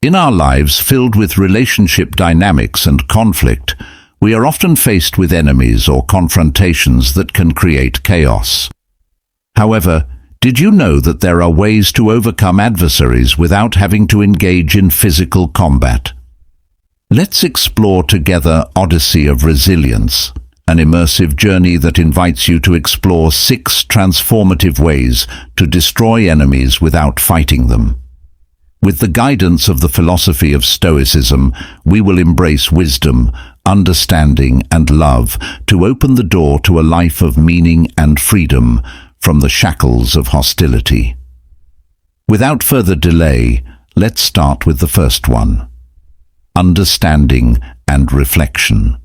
In our lives filled with relationship dynamics and conflict, we are often faced with enemies or confrontations that can create chaos. However, did you know that there are ways to overcome adversaries without having to engage in physical combat? Let's explore together Odyssey of Resilience, an immersive journey that invites you to explore 6 transformative ways to destroy enemies without fighting them. With the guidance of the philosophy of Stoicism, we will embrace wisdom, understanding, and love to open the door to a life of meaning and freedom from the shackles of hostility. Without further delay, let's start with the first one: understanding and reflection.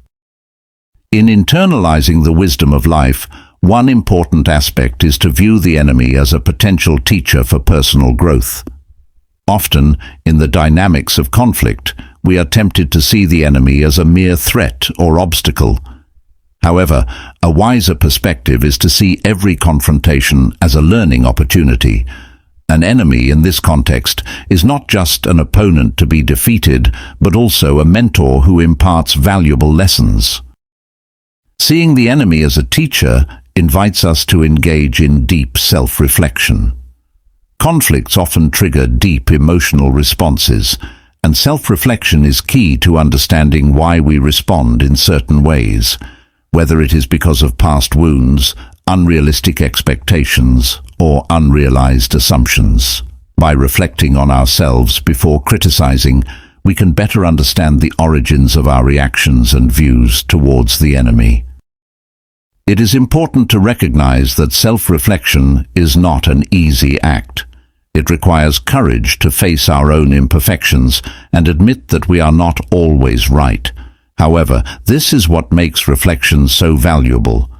In internalizing the wisdom of life, one important aspect is to view the enemy as a potential teacher for personal growth. Often, in the dynamics of conflict, we are tempted to see the enemy as a mere threat or obstacle. However, a wiser perspective is to see every confrontation as a learning opportunity. An enemy in this context is not just an opponent to be defeated, but also a mentor who imparts valuable lessons. Seeing the enemy as a teacher invites us to engage in deep self-reflection. Conflicts often trigger deep emotional responses, and self-reflection is key to understanding why we respond in certain ways, whether it is because of past wounds, unrealistic expectations, or unrealized assumptions. By reflecting on ourselves before criticizing, we can better understand the origins of our reactions and views towards the enemy. It is important to recognize that self-reflection is not an easy act. It requires courage to face our own imperfections and admit that we are not always right. However, this is what makes reflection so valuable.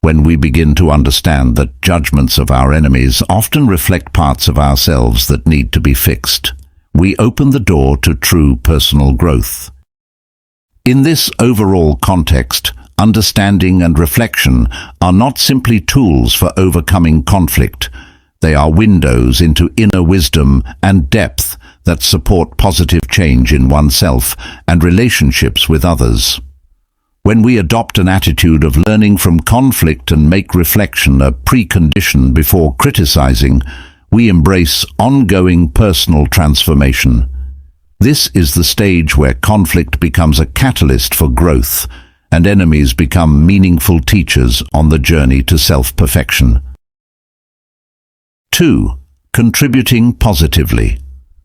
When we begin to understand that judgments of our enemies often reflect parts of ourselves that need to be fixed, we open the door to true personal growth. In this overall context, understanding and reflection are not simply tools for overcoming conflict. They are windows into inner wisdom and depth that support positive change in oneself and relationships with others. When we adopt an attitude of learning from conflict and make reflection a precondition before criticizing, we embrace ongoing personal transformation. This is the stage where conflict becomes a catalyst for growth, and enemies become meaningful teachers on the journey to self-perfection. 2. Contributing positively.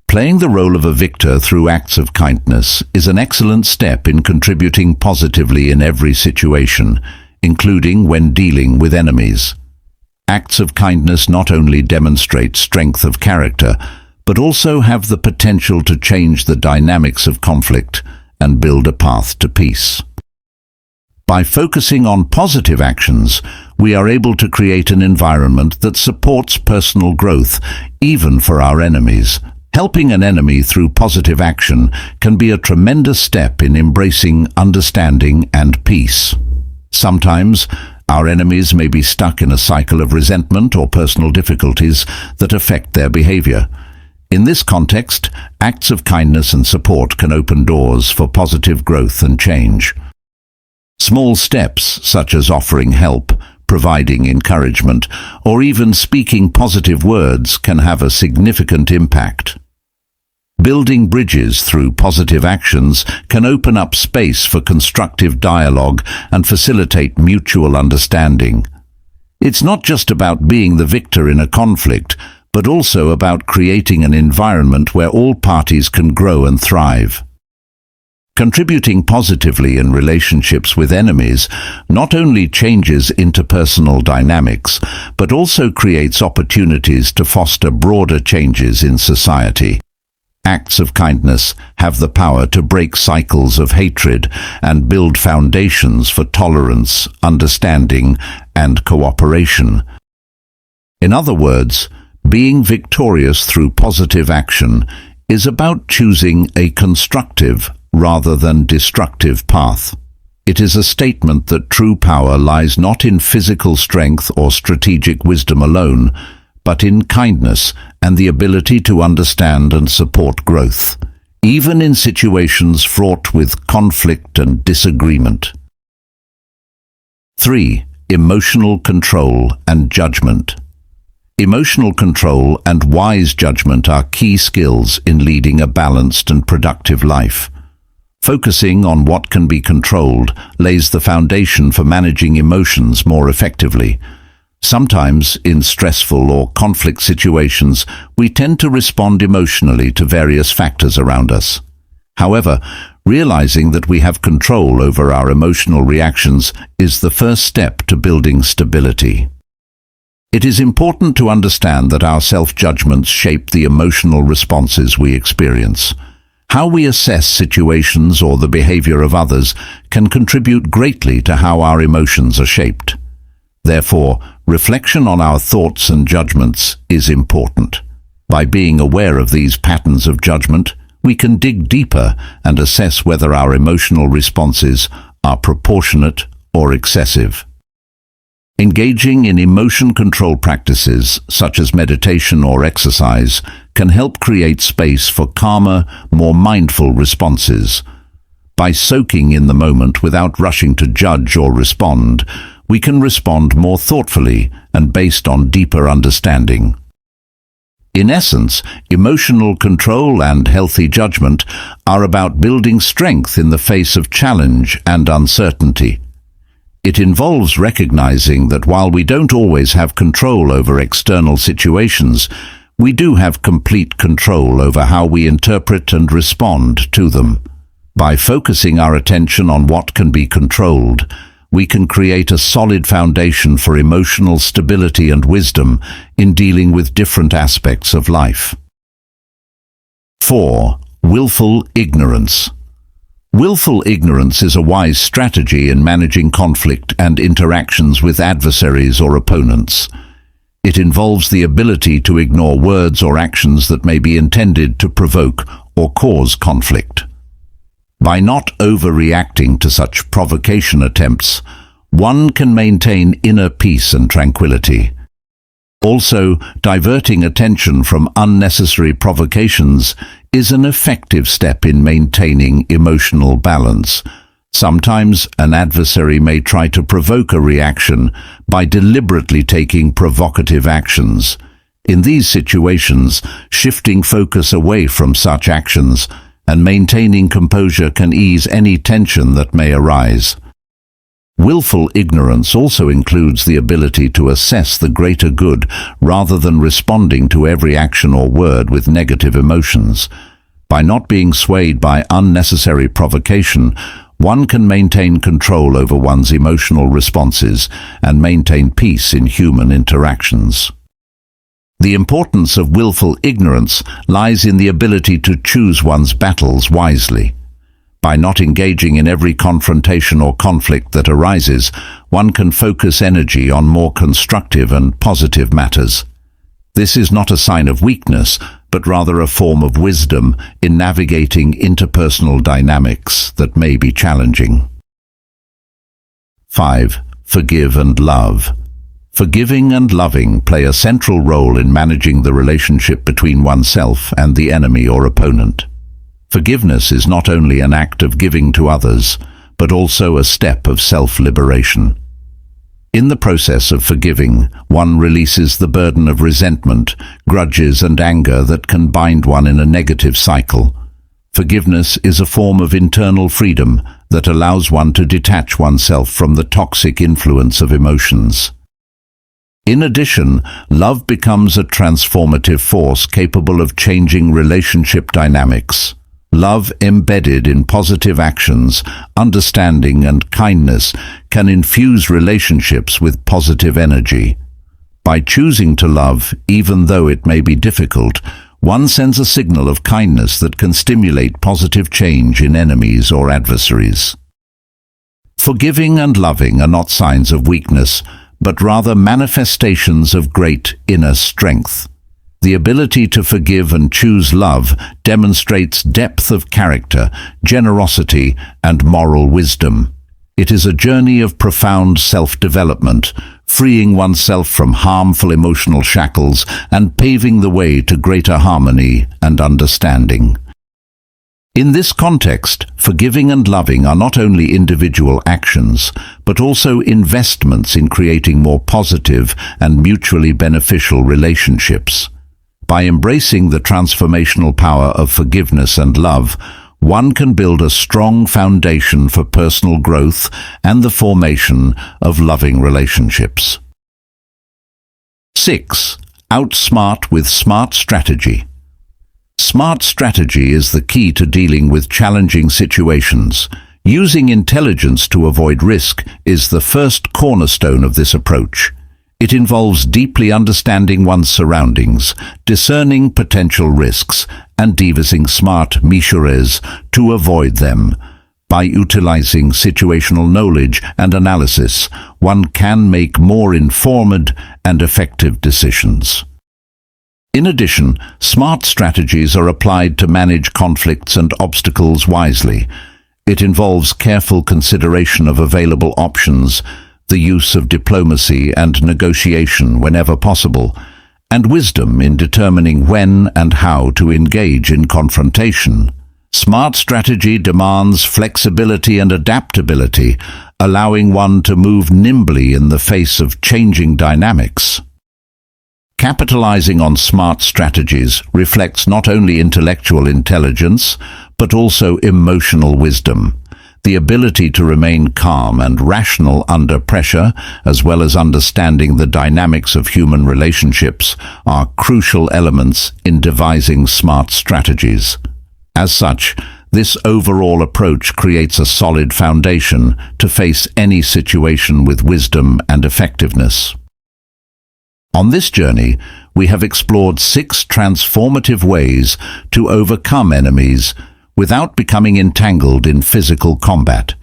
Playing the role of a victor through acts of kindness is an excellent step in contributing positively in every situation, including when dealing with enemies. Acts of kindness not only demonstrate strength of character, but also have the potential to change the dynamics of conflict and build a path to peace. By focusing on positive actions, we are able to create an environment that supports personal growth, even for our enemies. Helping an enemy through positive action can be a tremendous step in embracing understanding and peace. Sometimes, our enemies may be stuck in a cycle of resentment or personal difficulties that affect their behavior. In this context, acts of kindness and support can open doors for positive growth and change. Small steps, such as offering help, providing encouragement, or even speaking positive words, can have a significant impact. Building bridges through positive actions can open up space for constructive dialogue and facilitate mutual understanding. It's not just about being the victor in a conflict, but also about creating an environment where all parties can grow and thrive. Contributing positively in relationships with enemies not only changes interpersonal dynamics, but also creates opportunities to foster broader changes in society. Acts of kindness have the power to break cycles of hatred and build foundations for tolerance, understanding, and cooperation. In other words, being victorious through positive action is about choosing a constructive rather than destructive path. It is a statement that true power lies not in physical strength or strategic wisdom alone, but in kindness and the ability to understand and support growth. even in situations fraught with conflict and disagreement. 3. Emotional control and judgment. Emotional control and wise judgment are key skills in leading a balanced and productive life. Focusing on what can be controlled lays the foundation for managing emotions more effectively. Sometimes, in stressful or conflict situations, we tend to respond emotionally to various factors around us. However, realizing that we have control over our emotional reactions is the first step to building stability. It is important to understand that our self-judgments shape the emotional responses we experience. How we assess situations or the behavior of others can contribute greatly to how our emotions are shaped. Therefore, reflection on our thoughts and judgments is important. By being aware of these patterns of judgment, we can dig deeper and assess whether our emotional responses are proportionate or excessive. Engaging in emotion control practices, such as meditation or exercise, can help create space for calmer, more mindful responses. By soaking in the moment without rushing to judge or respond, we can respond more thoughtfully and based on deeper understanding. In essence, emotional control and healthy judgment are about building strength in the face of challenge and uncertainty. It involves recognizing that while we don't always have control over external situations, we do have complete control over how we interpret and respond to them. By focusing our attention on what can be controlled, we can create a solid foundation for emotional stability and wisdom in dealing with different aspects of life. 4. Willful ignorance. Willful ignorance is a wise strategy in managing conflict and interactions with adversaries or opponents. It involves the ability to ignore words or actions that may be intended to provoke or cause conflict. By not overreacting to such provocation attempts, one can maintain inner peace and tranquility. Also, diverting attention from unnecessary provocations is an effective step in maintaining emotional balance. Sometimes an adversary may try to provoke a reaction by deliberately taking provocative actions. In these situations, shifting focus away from such actions and maintaining composure can ease any tension that may arise. Willful ignorance also includes the ability to assess the greater good rather than responding to every action or word with negative emotions. By not being swayed by unnecessary provocation, one can maintain control over one's emotional responses and maintain peace in human interactions. The importance of willful ignorance lies in the ability to choose one's battles wisely. By not engaging in every confrontation or conflict that arises, one can focus energy on more constructive and positive matters. This is not a sign of weakness, but rather a form of wisdom in navigating interpersonal dynamics that may be challenging. 5. Forgive and love. Forgiving and loving play a central role in managing the relationship between oneself and the enemy or opponent. Forgiveness is not only an act of giving to others, but also a step of self-liberation. In the process of forgiving, one releases the burden of resentment, grudges and anger that can bind one in a negative cycle. Forgiveness is a form of internal freedom that allows one to detach oneself from the toxic influence of emotions. In addition, love becomes a transformative force capable of changing relationship dynamics. Love embedded in positive actions, understanding and kindness can infuse relationships with positive energy. By choosing to love, even though it may be difficult, one sends a signal of kindness that can stimulate positive change in enemies or adversaries. Forgiving and loving are not signs of weakness, but rather manifestations of great inner strength. The ability to forgive and choose love demonstrates depth of character, generosity, and moral wisdom. It is a journey of profound self-development, freeing oneself from harmful emotional shackles and paving the way to greater harmony and understanding. In this context, forgiving and loving are not only individual actions, but also investments in creating more positive and mutually beneficial relationships. By embracing the transformational power of forgiveness and love, one can build a strong foundation for personal growth and the formation of loving relationships. 6. Outsmart with smart strategy. Smart strategy is the key to dealing with challenging situations. Using intelligence to avoid risk is the first cornerstone of this approach. It involves deeply understanding one's surroundings, discerning potential risks, and devising smart measures to avoid them. By utilizing situational knowledge and analysis, one can make more informed and effective decisions. In addition, smart strategies are applied to manage conflicts and obstacles wisely. It involves careful consideration of available options, the use of diplomacy and negotiation whenever possible, and wisdom in determining when and how to engage in confrontation. Smart strategy demands flexibility and adaptability, allowing one to move nimbly in the face of changing dynamics. Capitalizing on smart strategies reflects not only intellectual intelligence, but also emotional wisdom. The ability to remain calm and rational under pressure, as well as understanding the dynamics of human relationships, are crucial elements in devising smart strategies. As such, this overall approach creates a solid foundation to face any situation with wisdom and effectiveness. On this journey, we have explored 6 transformative ways to overcome enemies without becoming entangled in physical combat.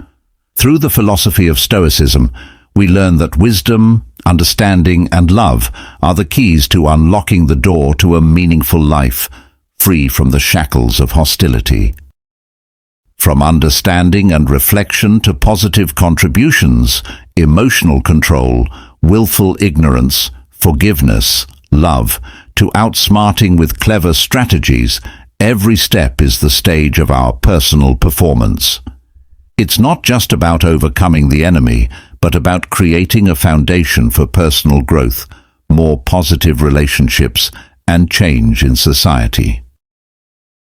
Through the philosophy of Stoicism, we learn that wisdom, understanding, and love are the keys to unlocking the door to a meaningful life, free from the shackles of hostility. From understanding and reflection to positive contributions, emotional control, willful ignorance, forgiveness, love, to outsmarting with clever strategies, every step is the stage of our personal performance. It's not just about overcoming the enemy, but about creating a foundation for personal growth, more positive relationships, and change in society.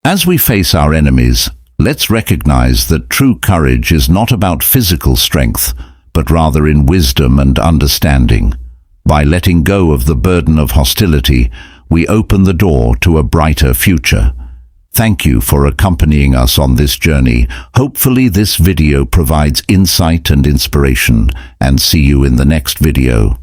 As we face our enemies, let's recognize that true courage is not about physical strength, but rather in wisdom and understanding. By letting go of the burden of hostility, we open the door to a brighter future. Thank you for accompanying us on this journey. Hopefully this video provides insight and inspiration, and see you in the next video.